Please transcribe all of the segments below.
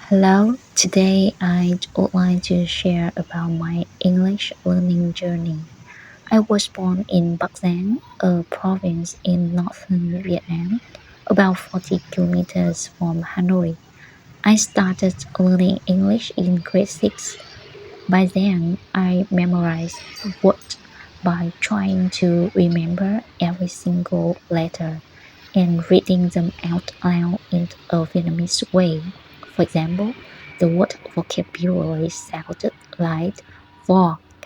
Hello, today I would like to share about my English learning journey. I was born in Bắc Ninh, a province in northern Vietnam, about 40 kilometers from Hanoi. I started learning English in grade 6. By then, I memorized words by trying to remember every single letter and reading them out loud in a Vietnamese way. For example, the word vocabulary sounded like vocabulary.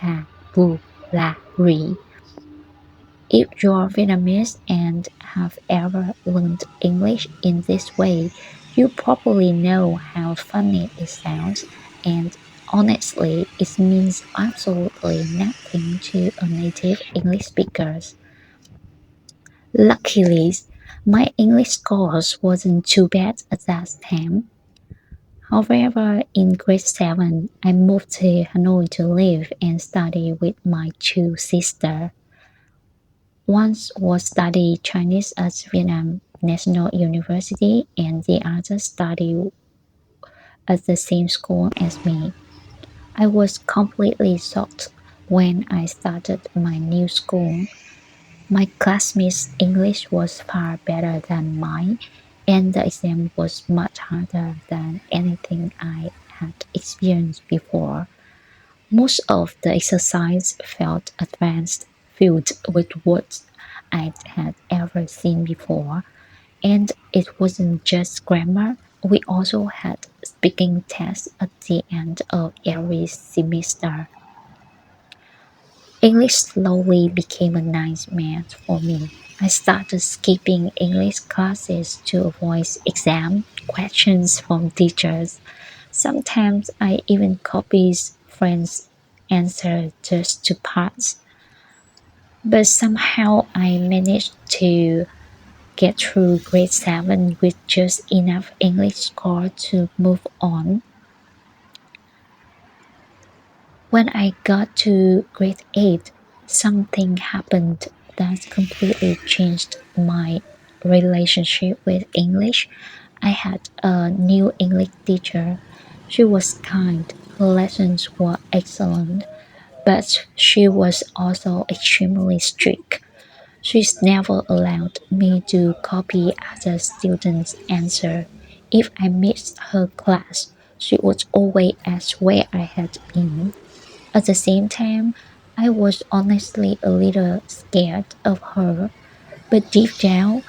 If you're Vietnamese and have ever learned English in this way, you probably know how funny it sounds, and honestly, it means absolutely nothing to a native English speakers. Luckily, my English scores wasn't too bad at that time. However, in grade 7, I moved to Hanoi to live and study with my two sisters. One was study Chinese at Vietnam National University and the other studied at the same school as me. I was completely shocked when I started my new school. My classmates' English was far better than mine, and the exam was much harder than anything I had experienced before. Most of the exercise felt advanced, filled with words I had ever seen before, and it wasn't just grammar. We also had speaking tests at the end of every semester. English slowly became a nightmare for me. I started skipping English classes to avoid exam questions from teachers. Sometimes I even copied friends' answers just to pass. But somehow I managed to get through grade 7 with just enough English score to move on. When I got to grade 8, something happened that completely changed my relationship with English. I had a new English teacher. She was kind, her lessons were excellent, but she was also extremely strict. She's never allowed me to copy other students' answer. If I missed her class, she would always ask where I had been. At the same time, I was honestly a little scared of her, but deep down,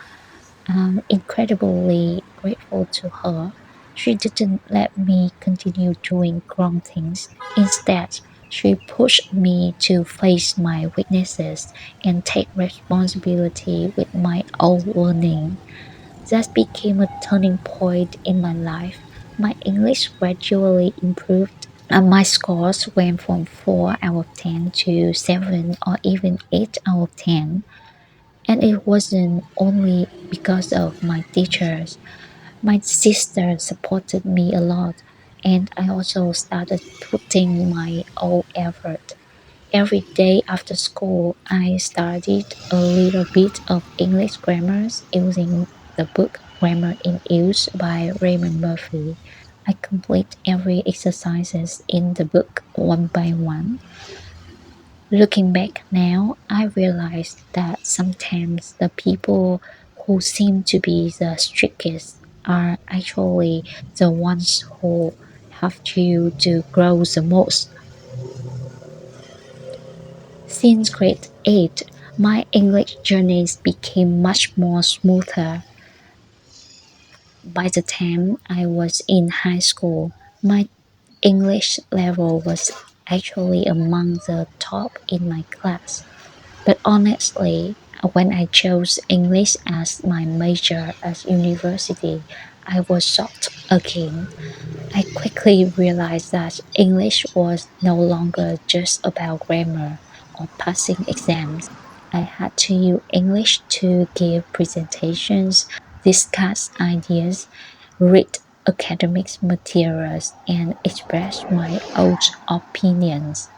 I'm incredibly grateful to her. She didn't let me continue doing wrong things. Instead, she pushed me to face my weaknesses and take responsibility with my own learning. That became a turning point in my life. My English gradually improved and my scores went from 4 out of 10 to 7 or even 8 out of 10. And it wasn't only because of my teachers. My sister supported me a lot, and I also started putting my own effort. Every day after school, I studied a little bit of English grammars using the book Grammar in Use by Raymond Murphy. I complete every exercises in the book one by one. Looking back now, I realize that sometimes the people who seem to be the strictest are actually the ones who helped you to grow the most. Since grade 8, my English journeys became much more smoother. By the time I was in high school, my English level was actually among the top in my class. But honestly, when I chose English as my major at university, I was shocked again. I quickly realized that English was no longer just about grammar or passing exams. I had to use English to give presentations, discuss ideas, read academic materials, and express my own opinions.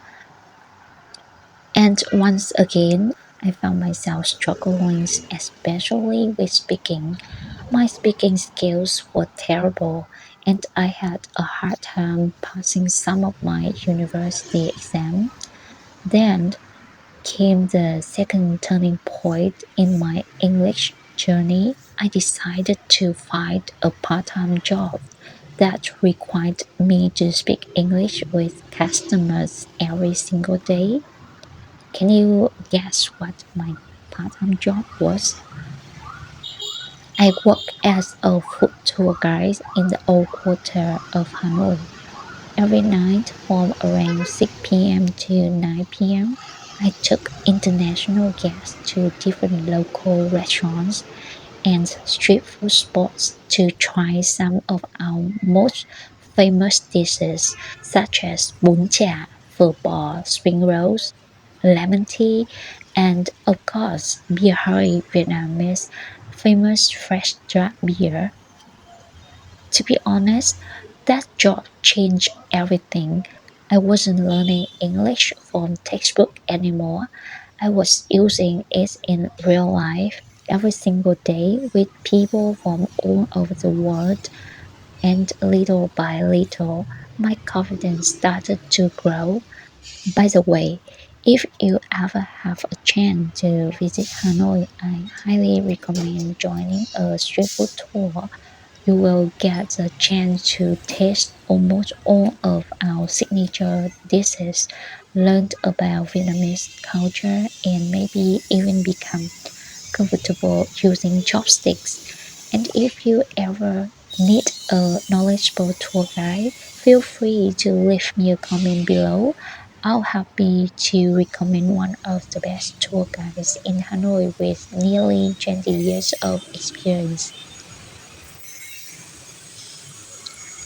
And once again, I found myself struggling, especially with speaking. My speaking skills were terrible, and I had a hard time passing some of my university exams. Then came the second turning point in my English journey. I decided to find a part time job that required me to speak English with customers every single day. Can you guess what my part time job was? I worked as a food tour guide in the Old Quarter of Hanoi. Every night from around 6 p.m. to 9 p.m., I took international guests to different local restaurants and street food spots to try some of our most famous dishes, such as bún chả, phở bò, spring rolls, lemon tea, and of course, beer hurry Vietnamese famous fresh draft beer. To be honest, that job changed everything. I wasn't learning English from textbook anymore. I was using it in real life every single day with people from all over the world, and little by little, my confidence started to grow. By the way, if you ever have a chance to visit Hanoi, I highly recommend joining a street food tour. You will get the chance to taste almost all of our signature dishes, learn about Vietnamese culture, and maybe even become comfortable using chopsticks. And if you ever need a knowledgeable tour guide, feel free to leave me a comment below. I'll happy to recommend one of the best tour guides in Hanoi with nearly 20 years of experience.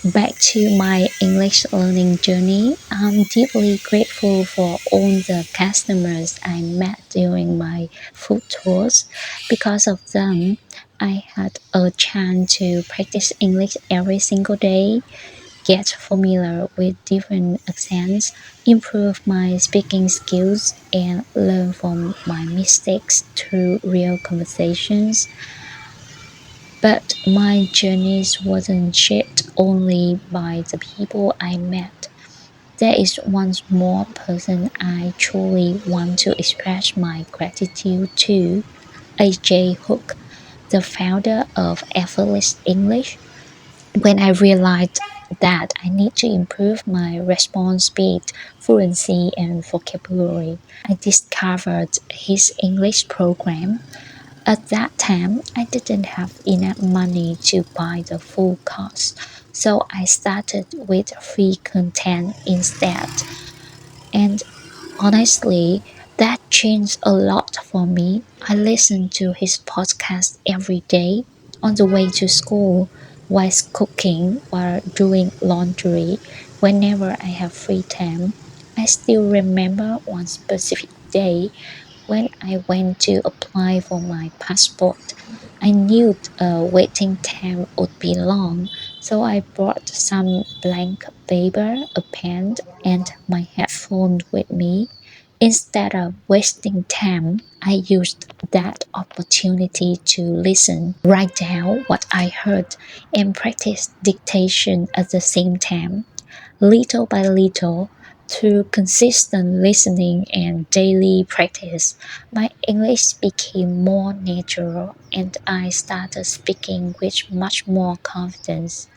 Back to my English learning journey, I'm deeply grateful for all the customers I met during my food tours. Because of them, I had a chance to practice English every single day, get familiar with different accents, improve my speaking skills, and learn from my mistakes through real conversations. But my journeys wasn't shaped only by the people I met. There is one more person I truly want to express my gratitude to, AJ Hook, the founder of Effortless English. When I realized that I need to improve my response speed, fluency, and vocabulary, I discovered his English program. At that time, I didn't have enough money to buy the full course, so I started with free content instead. And honestly, that changed a lot for me. I listen to his podcast every day on the way to school, while cooking, while doing laundry, whenever I have free time. I still remember one specific day when I went to apply for my passport. I knew the waiting time would be long, so I brought some blank paper, a pen, and my headphones with me. Instead of wasting time, I used that opportunity to listen, write down what I heard, and practice dictation at the same time. Little by little, through consistent listening and daily practice, my English became more natural and I started speaking with much more confidence.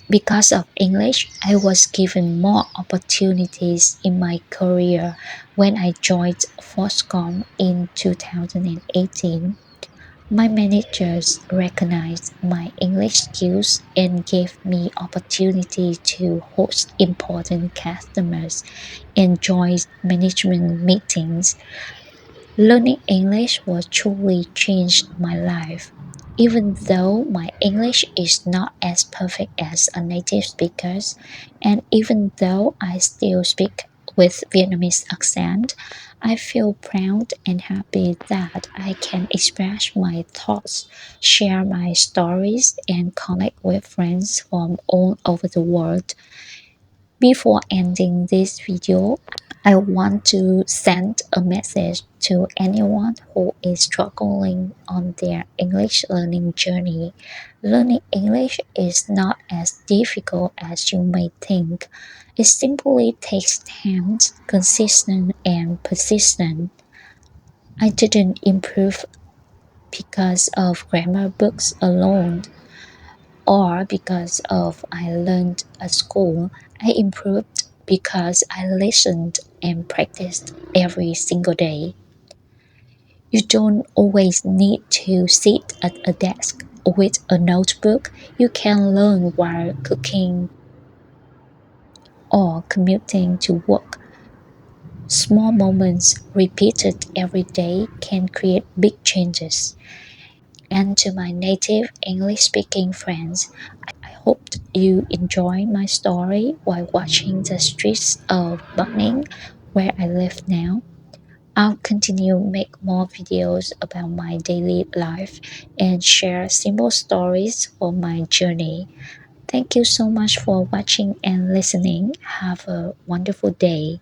Because of English, I was given more opportunities in my career when I joined Foxconn in 2018. My managers recognized my English skills and gave me opportunity to host important customers and join management meetings. Learning English was truly changed my life. Even though my English is not as perfect as a native speaker's, and even though I still speak with Vietnamese accent, I feel proud and happy that I can express my thoughts, share my stories, and connect with friends from all over the world. Before ending this video, I want to send a message to anyone who is struggling on their English learning journey. Learning English is not as difficult as you may think. It simply takes time, consistent and persistent. I didn't improve because of grammar books alone or because of I learned at school. I improved because I listened and practiced every single day. You don't always need to sit at a desk with a notebook. You can learn while cooking or commuting to work. Small moments repeated every day can create big changes. And to my native English speaking friends, I hoped you enjoyed my story while watching the streets of Bắc Ninh, where I live now. I'll continue make more videos about my daily life and share simple stories for my journey. Thank you so much for watching and listening. Have a wonderful day.